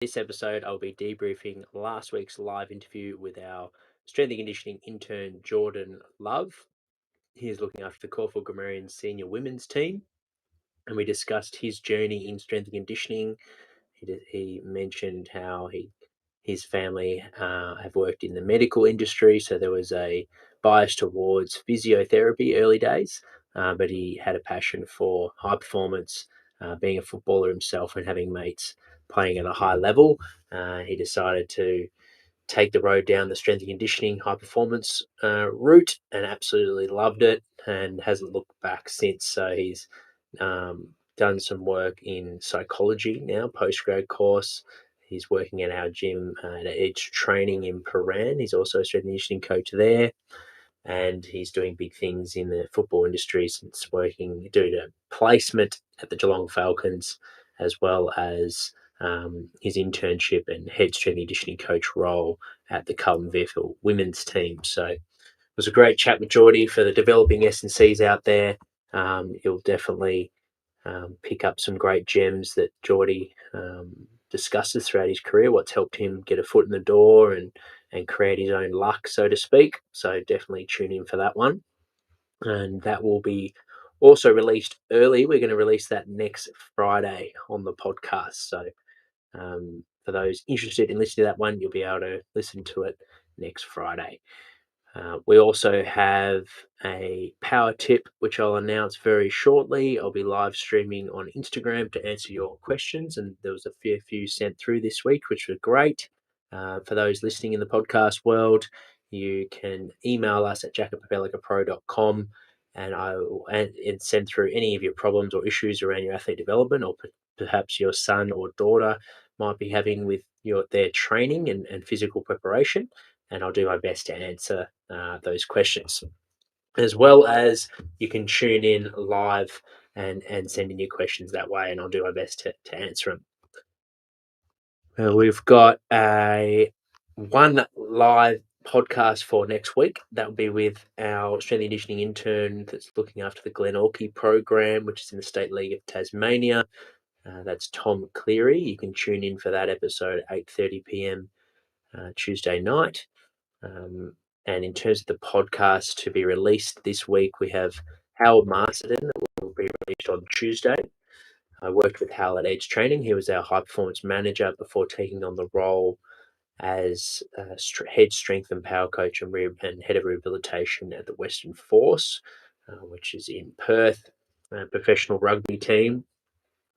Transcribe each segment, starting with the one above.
This episode, I'll be debriefing last week's live interview with our strength and conditioning intern, Jordan Love. He is looking after the Caulfield Grammarians senior women's team, and we discussed his journey in strength and conditioning. He mentioned how his family have worked in the medical industry, so there was a bias towards physiotherapy early days, but he had a passion for high performance, being a footballer himself and having mates playing at a high level. He decided to take the road down the strength and conditioning high performance route and absolutely loved it and hasn't looked back since. So he's done some work in psychology now, postgrad course. He's working at our gym at Edge Training in Paran. He's also a strength and conditioning coach there, and he's doing big things in the football industry since doing a placement at the Geelong Falcons, as well as his internship and head strength and conditioning coach role at the Carlton Vickers women's team. So it was a great chat with Geordie for the developing S&Cs out there. He'll definitely pick up some great gems that Geordie discusses throughout his career, what's helped him get a foot in the door and create his own luck, so to speak. So definitely tune in for that one. And that will be also released early. We're going to release that next Friday on the podcast. So for those interested in listening to that one, you'll be able to listen to it next Friday. We also have a power tip, which I'll announce very shortly. I'll be live streaming on Instagram to answer your questions, and there was a fair few sent through this week, which was great. For those listening in the podcast world, you can email us at jack@propellicapro.com and send through any of your problems or issues around your athlete development, or perhaps your son or daughter might be having with their training and physical preparation, and I'll do my best to answer those questions. As well as you can tune in live and send in your questions that way, and I'll do my best to answer them. We've got one live podcast for next week. That will be with our strength and conditioning intern that's looking after the Glen Orkney program, which is in the State League of Tasmania. That's Tom Cleary. You can tune in for that episode at 8:30 p.m. Tuesday night. And in terms of the podcast to be released this week, we have Howard Masterton that will be released on Tuesday. I worked with Hal at Edge Training. He was our high performance manager before taking on the role as head strength and power coach and head of rehabilitation at the Western Force, which is in Perth, a professional rugby team.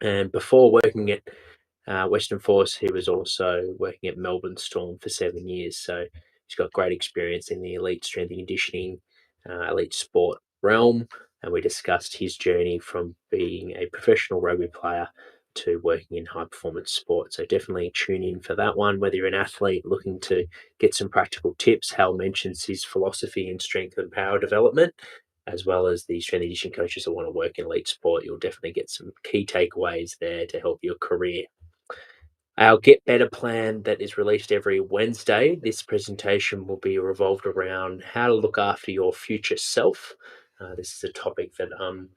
And before working at Western Force, he was also working at Melbourne Storm for 7 years. So he's got great experience in the elite strength and conditioning, elite sport realm. And we discussed his journey from being a professional rugby player to working in high performance sport. So definitely tune in for that one. Whether you're an athlete looking to get some practical tips, Hal mentions his philosophy in strength and power development, as well as the strength and conditioning coaches that want to work in elite sport. You'll definitely get some key takeaways there to help your career. Our Get Better plan that is released every Wednesday. This presentation will be revolved around how to look after your future self. This is a topic that I'm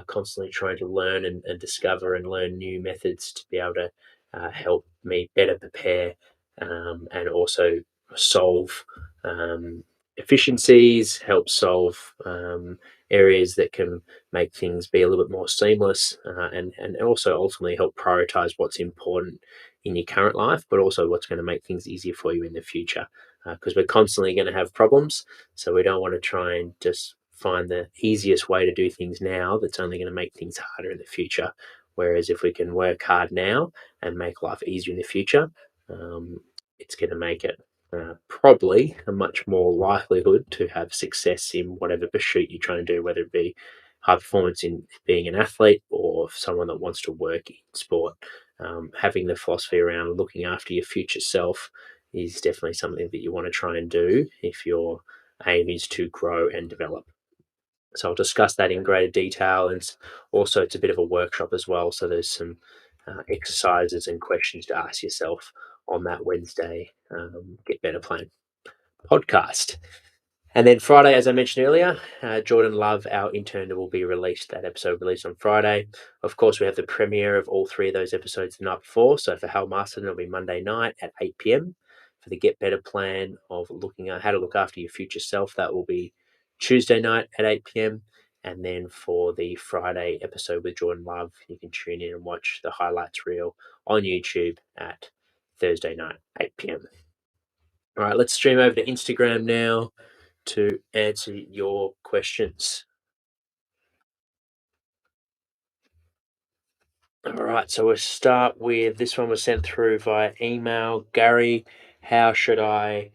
constantly trying to learn and discover and learn new methods to be able to help me better prepare and also solve efficiencies, help solve areas that can make things be a little bit more seamless, and also ultimately help prioritize what's important in your current life, but also what's going to make things easier for you in the future. Because we're constantly going to have problems, so we don't want to try and just find the easiest way to do things now that's only going to make things harder in the future. Whereas if we can work hard now and make life easier in the future, it's going to make it probably a much more likelihood to have success in whatever pursuit you're trying to do, whether it be high performance in being an athlete or someone that wants to work in sport. Having the philosophy around looking after your future self is definitely something that you want to try and do if your aim is to grow and develop. So I'll discuss that in greater detail, and also it's a bit of a workshop as well. So there's some exercises and questions to ask yourself on that Wednesday Get Better Plan podcast. And then Friday, as I mentioned earlier, Jordan Love, our intern, will be released. That episode released on Friday. Of course, we have the premiere of all 3 of those episodes the night before. So for Hal Marston, it'll be Monday night at 8 p.m. For the Get Better plan of looking at how to look after your future self, that will be Tuesday night at 8 p.m. And then for the Friday episode with Jordan Love, you can tune in and watch the highlights reel on YouTube at Thursday night, 8 p.m. All right, let's stream over to Instagram now to answer your questions. All right, so we'll start with this one was sent through via email. Gary, how should I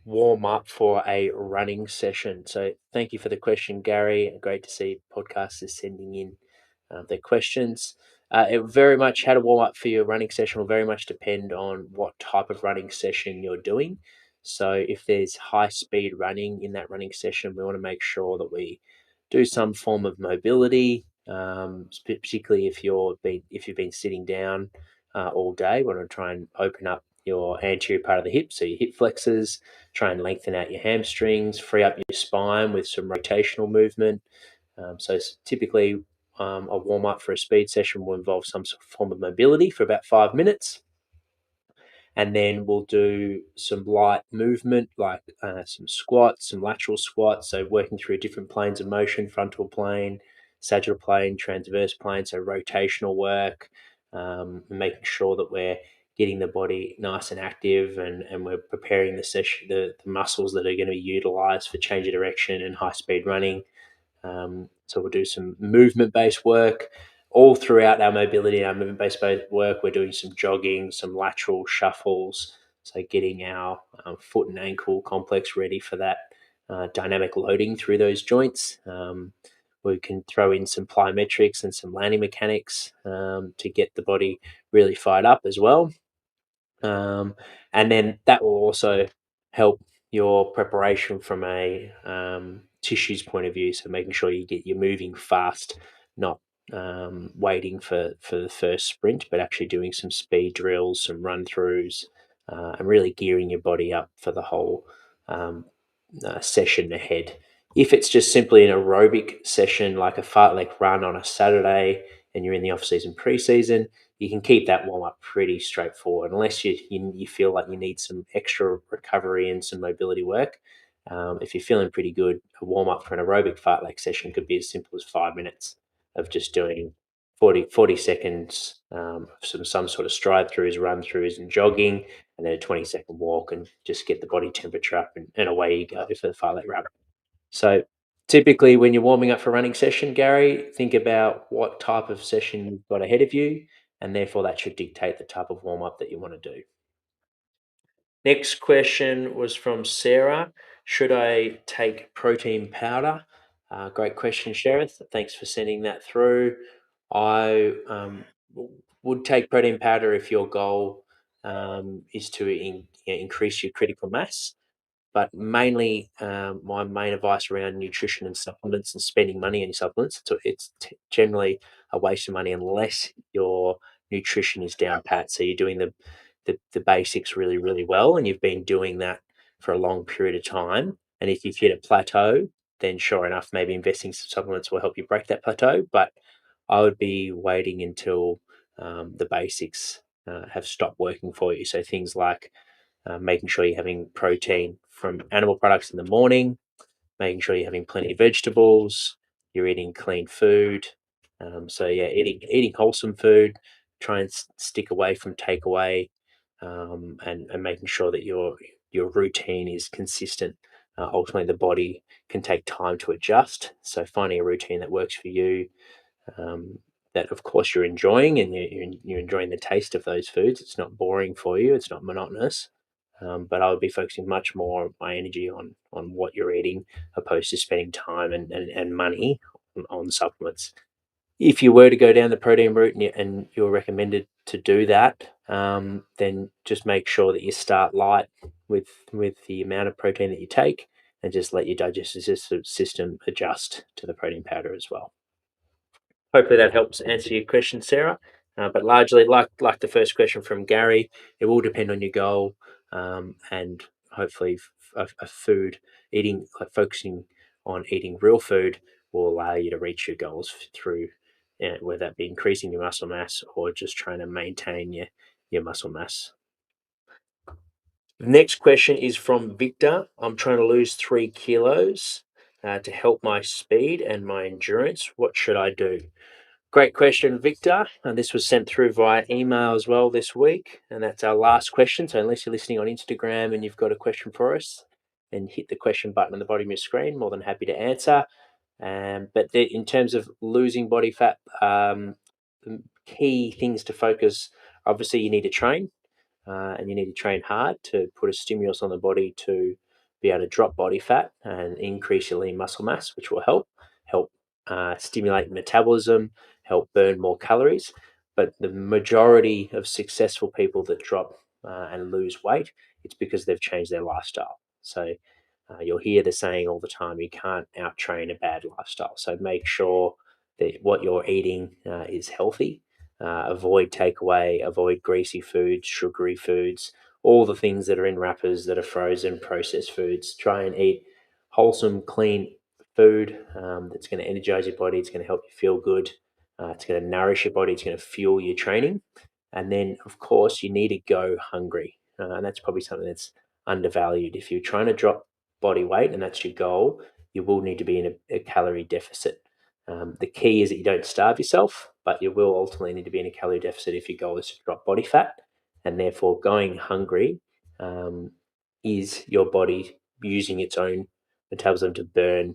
warm up for a running session? So thank you for the question, Gary. Great to see podcasters sending in their questions. It very much how to warm up for your running session will very much depend on what type of running session you're doing. So if there's high speed running in that running session, we want to make sure that we do some form of mobility, particularly if you've been sitting down all day. We want to try and open up your anterior part of the hip, so your hip flexors, try and lengthen out your hamstrings, free up your spine with some rotational movement. So typically, a warm up for a speed session will involve some sort of form of mobility for about 5 minutes. And then we'll do some light movement like some squats, some lateral squats. So working through different planes of motion, frontal plane, sagittal plane, transverse plane. So rotational work, making sure that we're getting the body nice and active and we're preparing the session, the muscles that are going to be utilized for change of direction and high speed running. So we'll do some movement-based work all throughout our mobility and our movement-based work. We're doing some jogging, some lateral shuffles, so getting our foot and ankle complex ready for that dynamic loading through those joints. We can throw in some plyometrics and some landing mechanics to get the body really fired up as well. And then that will also help your preparation from a tissues point of view. So making sure you're moving fast, not waiting for the first sprint, but actually doing some speed drills, some run throughs, and really gearing your body up for the whole session ahead. If it's just simply an aerobic session like a fartlek run on a Saturday and you're in the off-season pre-season, you can keep that warm-up pretty straightforward unless you feel like you need some extra recovery and some mobility work. If you're feeling pretty good, a warm-up for an aerobic fartlek session could be as simple as 5 minutes of just doing 40 seconds of some sort of stride throughs, run throughs and jogging, and then a 20-second walk, and just get the body temperature up and away you go for the fartlek run. So typically when you're warming up for a running session, Gary, think about what type of session you've got ahead of you, and therefore that should dictate the type of warm up that you want to do. Next question was from Sarah. Should I take protein powder? Great question, Sherith. Thanks for sending that through. I would take protein powder if your goal is to increase your critical mass. But mainly, my main advice around nutrition and supplements and spending money on your supplements, it's generally a waste of money unless your nutrition is down pat. So you're doing the basics really, really well, and you've been doing that for a long period of time. And if you've hit a plateau, then sure enough, maybe investing some supplements will help you break that plateau. But I would be waiting until the basics have stopped working for you. So things like making sure you're having protein from animal products in the morning, making sure you're having plenty of vegetables, you're eating clean food. So yeah, eating wholesome food. Try and stick away from takeaway, and making sure that your routine is consistent. Ultimately, the body can take time to adjust. So finding a routine that works for you, that of course you're enjoying, and you're enjoying the taste of those foods. It's not boring for you. It's not monotonous. But I would be focusing much more of my energy on what you're eating, opposed to spending time and money on supplements. If you were to go down the protein route and you're recommended to do that, then just make sure that you start light with the amount of protein that you take, and just let your digestive system adjust to the protein powder as well. Hopefully that helps answer your question, Sarah. But largely, like the first question from Gary, it will depend on your goal, and hopefully a food, focusing on eating real food will allow you to reach your goals through, whether that be increasing your muscle mass or just trying to maintain your muscle mass. The next question is from Victor. I'm trying to lose 3 kilos to help my speed and my endurance. What should I do? Great question, Victor. And this was sent through via email as well this week. And that's our last question. So unless you're listening on Instagram and you've got a question for us, then hit the question button on the bottom of your screen. More than happy to answer. But in terms of losing body fat, the key things to focus, obviously you need to train. And you need to train hard to put a stimulus on the body to be able to drop body fat and increase your lean muscle mass, which will help stimulate metabolism, help burn more calories. But the majority of successful people that drop and lose weight, it's because they've changed their lifestyle. So you'll hear the saying all the time, you can't out-train a bad lifestyle. So make sure that what you're eating is healthy. Avoid takeaway, avoid greasy foods, sugary foods, all the things that are in wrappers that are frozen, processed foods. Try and eat wholesome, clean food that's going to energize your body. It's going to help you feel good. It's going to nourish your body. It's going to fuel your training. And then, of course, you need to go hungry. And that's probably something that's undervalued. If you're trying to drop body weight and that's your goal, you will need to be in a calorie deficit. The key is that you don't starve yourself, but you will ultimately need to be in a calorie deficit if your goal is to drop body fat. And therefore, going hungry is your body using its own metabolism to burn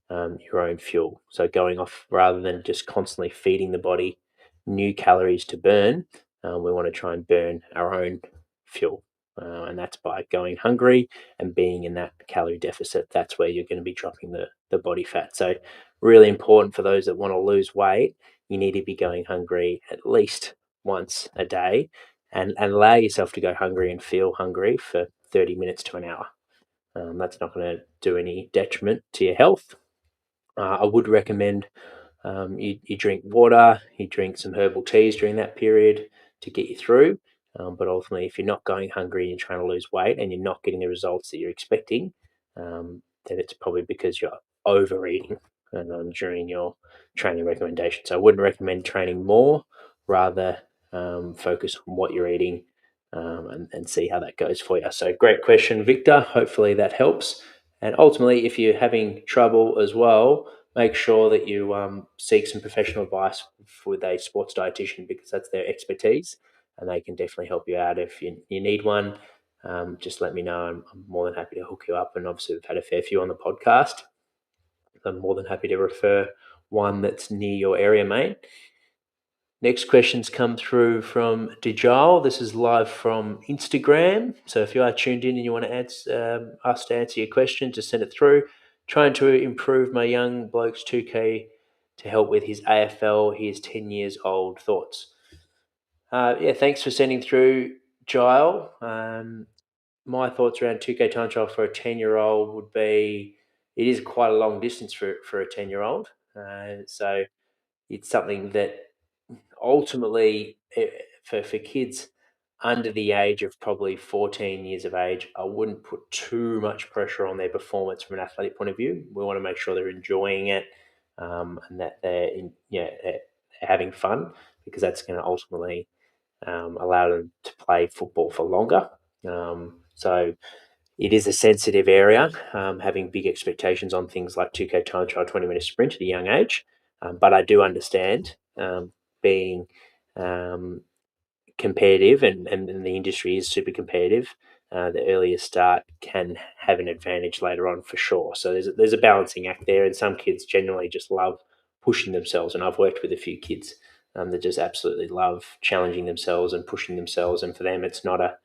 your own fuel. So going off rather than just constantly feeding the body new calories to burn, we want to try and burn our own fuel. And that's by going hungry and being in that calorie deficit. That's where you're going to be dropping the body fat. So really important for those that want to lose weight, you need to be going hungry at least once a day and allow yourself to go hungry and feel hungry for 30 minutes to an hour. That's not going to do any detriment to your health. I would recommend you drink water, you drink some herbal teas during that period to get you through. But ultimately, if you're not going hungry and you're trying to lose weight and you're not getting the results that you're expecting, then it's probably because you're overeating during your training recommendation. So I wouldn't recommend training more, rather focus on what you're eating and see how that goes for you. So great question, Victor. Hopefully that helps. And ultimately, if you're having trouble as well, make sure that you seek some professional advice with a sports dietitian because that's their expertise and they can definitely help you out. If you need one, just let me know. I'm more than happy to hook you up. And obviously, we've had a fair few on the podcast. I'm more than happy to refer one that's near your area, mate. Next questions come through from Dejal. This is live from Instagram. So if you are tuned in and you want to us to answer your question, just send it through. Trying to improve my young bloke's 2K to help with his AFL. He is 10 years old. Thoughts? Thanks for sending through, Giles. My thoughts around 2K time trial for a 10-year-old would be it is quite a long distance for a 10-year-old. So it's something that ultimately for kids under the age of probably 14 years of age, I wouldn't put too much pressure on their performance from an athletic point of view. We want to make sure they're enjoying it and that they're having fun because that's going to ultimately allow them to play football for longer. So it is a sensitive area, having big expectations on things like 2K time trial, 20-minute sprint at a young age. But I do understand being competitive and the industry is super competitive. The earlier start can have an advantage later on for sure. So there's a balancing act there, and some kids generally just love pushing themselves. And I've worked with a few kids that just absolutely love challenging themselves and pushing themselves. And for them, it's not a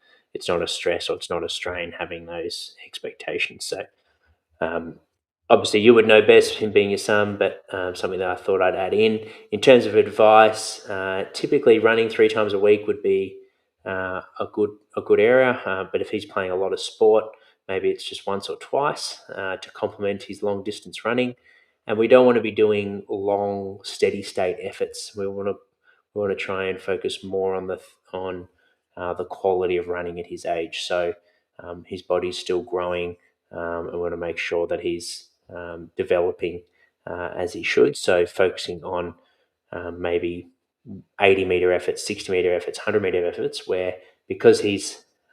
stress or it's not a strain having those expectations. So obviously you would know best him being your son, but something that I thought I'd add in terms of advice, typically running 3 times a week would be a good area. But if he's playing a lot of sport, maybe it's just once or twice to complement his long distance running. And we don't want to be doing long steady state efforts. We want to try and focus more on the quality of running at his age. So his body's still growing. and we want to make sure that he's developing as he should. So focusing on maybe 80-meter efforts, 60-meter efforts, 100-meter efforts, where because he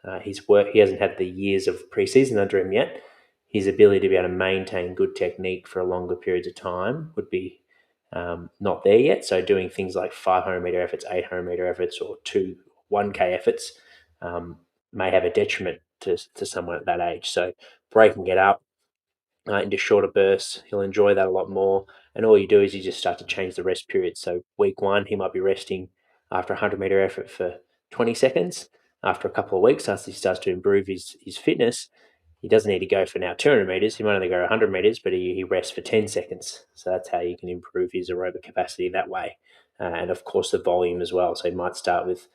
hasn't had the years of preseason under him yet, his ability to be able to maintain good technique for a longer periods of time would be not there yet. So doing things like 500-meter efforts, 800-meter efforts, or 1K efforts may have a detriment to someone at that age. So breaking it up into shorter bursts, he'll enjoy that a lot more. And all you do is you just start to change the rest period. So week 1, he might be resting after a 100-meter effort for 20 seconds. After a couple of weeks, as he starts to improve his fitness, he doesn't need to go for now 200 meters. He might only go 100 meters, but he rests for 10 seconds. So that's how you can improve his aerobic capacity that way. And of course, the volume as well. So he might start with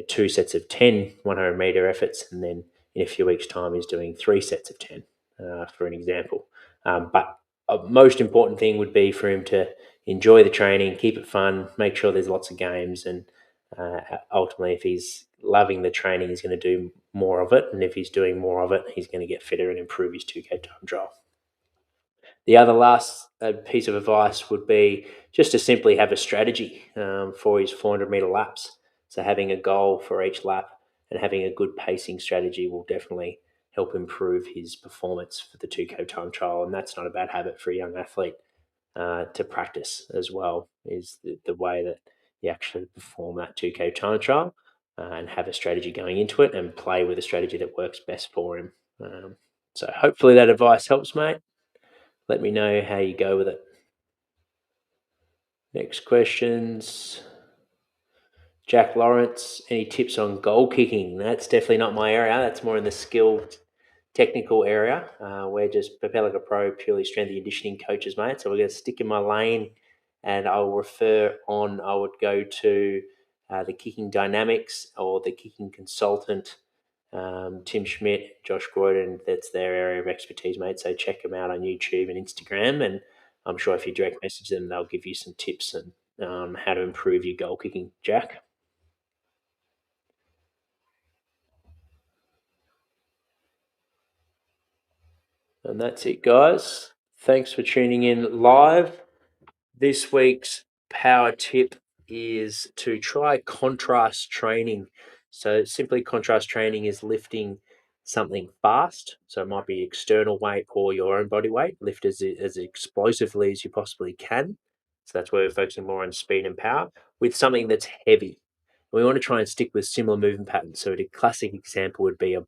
2 sets of 10 100-meter efforts, and then in a few weeks' time, he's doing 3 sets of 10, for an example. But a most important thing would be for him to enjoy the training, keep it fun, make sure there's lots of games, and ultimately, if he's loving the training, he's going to do more of it. And if he's doing more of it, he's going to get fitter and improve his 2K time trial. The other last piece of advice would be just to simply have a strategy for his 400-meter laps. So having a goal for each lap and having a good pacing strategy will definitely help improve his performance for the 2K time trial. And that's not a bad habit for a young athlete to practice as well, is the way that you actually perform that 2K time trial and have a strategy going into it and play with a strategy that works best for him. So hopefully that advice helps, mate. Let me know how you go with it. Next questions. Jack Lawrence, any tips on goal kicking? That's definitely not my area. That's more in the skill technical area. We're just PLPlivechats Pro, purely strength and conditioning coaches, mate. So we're going to stick in my lane, and I'll refer on. I would go to the kicking dynamics or the kicking consultant, Tim Schmidt, Josh Gordon. That's their area of expertise, mate. So check them out on YouTube and Instagram, and I'm sure if you direct message them, they'll give you some tips and how to improve your goal kicking, Jack. And that's it, guys. Thanks for tuning in live. This week's power tip is to try contrast training. So simply contrast training is lifting something fast. So it might be external weight or your own body weight. Lift as explosively as you possibly can. So that's where we're focusing more on speed and power with something that's heavy. We want to try and stick with similar movement patterns. So a classic example would be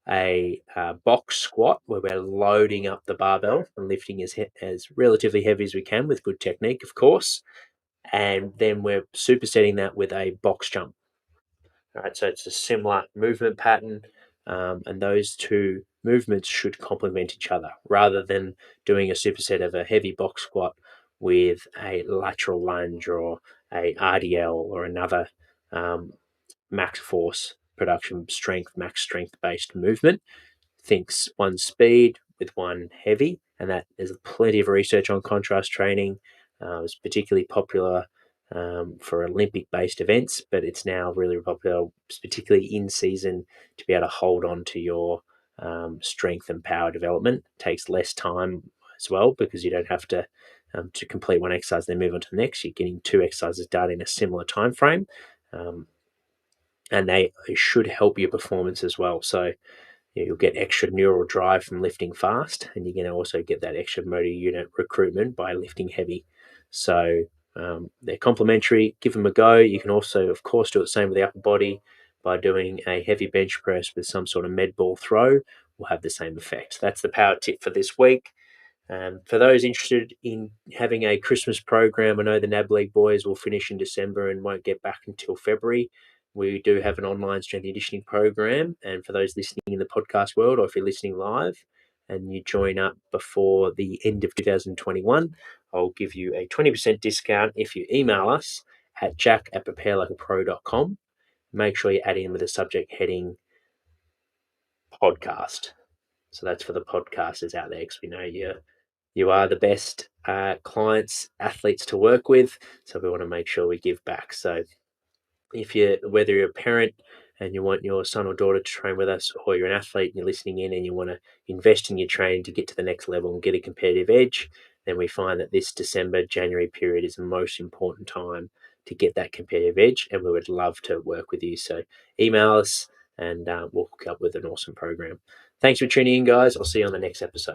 a box squat where we're loading up the barbell and lifting as relatively heavy as we can with good technique, of course. And then we're supersetting that with a box jump. All right, so it's a similar movement pattern, and those two movements should complement each other rather than doing a superset of a heavy box squat with a lateral lunge or a RDL or another max force production strength, max strength based movement. Thinks one speed with one heavy, and that there's plenty of research on contrast training. It's particularly popular for Olympic-based events, but it's now really popular, particularly in season, to be able to hold on to your strength and power development. It takes less time as well because you don't have to complete one exercise then move on to the next. You're getting 2 exercises done in a similar time frame, and they should help your performance as well. So you'll get extra neural drive from lifting fast, and you're going to also get that extra motor unit recruitment by lifting heavy. So they're complementary. Give them a go. You can also, of course, do the same with the upper body by doing a heavy bench press with some sort of med ball throw. Will have the same effect. That's the power tip for this week. For those interested in having a Christmas program, I know the NAB League boys will finish in December and won't get back until February. We do have an online strength and conditioning program. And for those listening in the podcast world, or if you're listening live and you join up before the end of 2021, I'll give you a 20% discount if you email us at jack@preparelikeapro.com. Make sure you add in with the subject heading podcast. So that's for the podcasters out there, because we know you are the best clients, athletes to work with. So we want to make sure we give back. So whether you're a parent and you want your son or daughter to train with us, or you're an athlete and you're listening in and you want to invest in your training to get to the next level and get a competitive edge, then we find that this December, January period is the most important time to get that competitive edge, and we would love to work with you. So email us and we'll hook up with an awesome program. Thanks for tuning in, guys. I'll see you on the next episode.